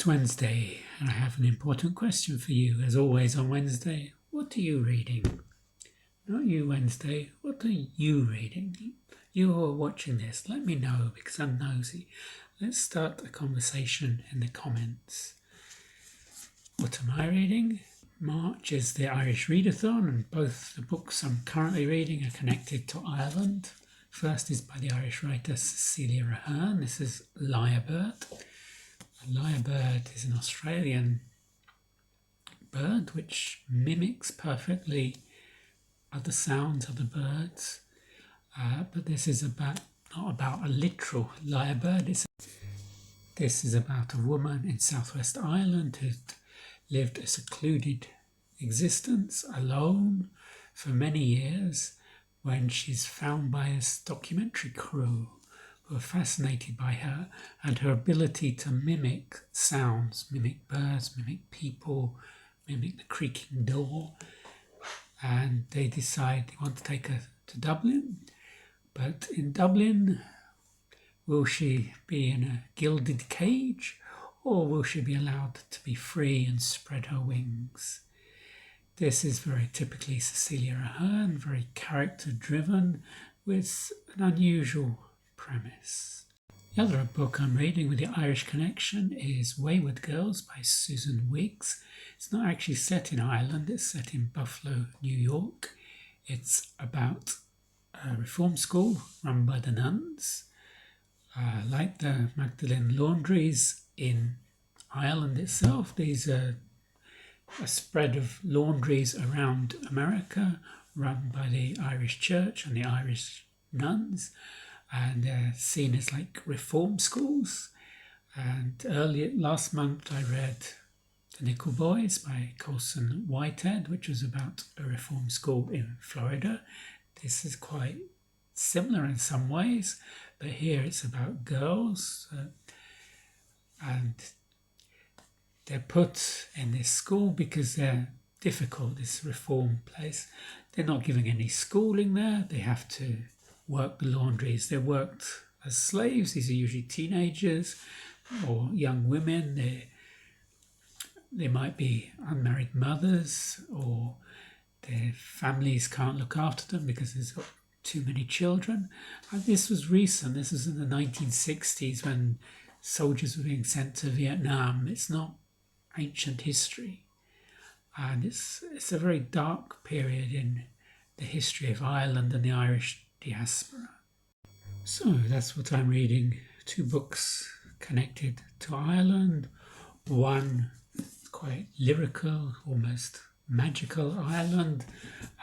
Wednesday, and I have an important question for you, as always on Wednesday. What are you reading? Not you, Wednesday. What are you reading? You who are watching this, let me know because I'm nosy. Let's start a conversation in the comments. What am I reading? March is the Irish Readathon, and both the books I'm currently reading are connected to Ireland. First is by the Irish writer Cecelia Ahern. This is Lyrebird. A lyrebird is an Australian bird which mimics perfectly other sounds, other birds. But this is not about a literal lyrebird. This is about a woman in southwest Ireland who lived a secluded existence alone for many years when she's found by a documentary crew who are fascinated by her and her ability to mimic sounds, mimic birds, mimic people, mimic the creaking door. And they decide they want to take her to Dublin. But in Dublin, will she be in a gilded cage, or will she be allowed to be free and spread her wings? This is very typically Cecelia Ahern, very character-driven, with an unusual premise. The other book I'm reading with the Irish connection is Wayward Girls by Wiggs. It's not actually set in Ireland, it's set in Buffalo, New York. It's about a reform school run by the nuns. Like the Magdalene laundries in Ireland itself, these are a spread of laundries around America run by the Irish church and the Irish nuns, and they're seen as like reform schools. And last month I read The Nickel Boys by Colson Whitehead, which was about a reform school in Florida. This is quite similar in some ways, but here it's about girls, and they're put in this school because they're difficult, this reform place. They're not giving any schooling there. They have to work the laundries. They're worked as slaves. These are usually teenagers or young women. They might be unmarried mothers, or their families can't look after them because there's got too many children. And this was recent. This was in the 1960s when soldiers were being sent to Vietnam. It's not ancient history. And it's a very dark period in the history of Ireland and the Irish diaspora. So that's what I'm reading. 2 books connected to Ireland. One quite lyrical, almost magical Ireland,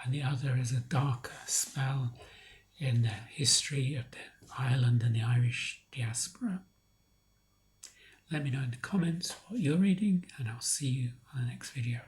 and the other is a darker spell in the history of the Ireland and the Irish diaspora. Let me know in the comments what you're reading, and I'll see you on the next video.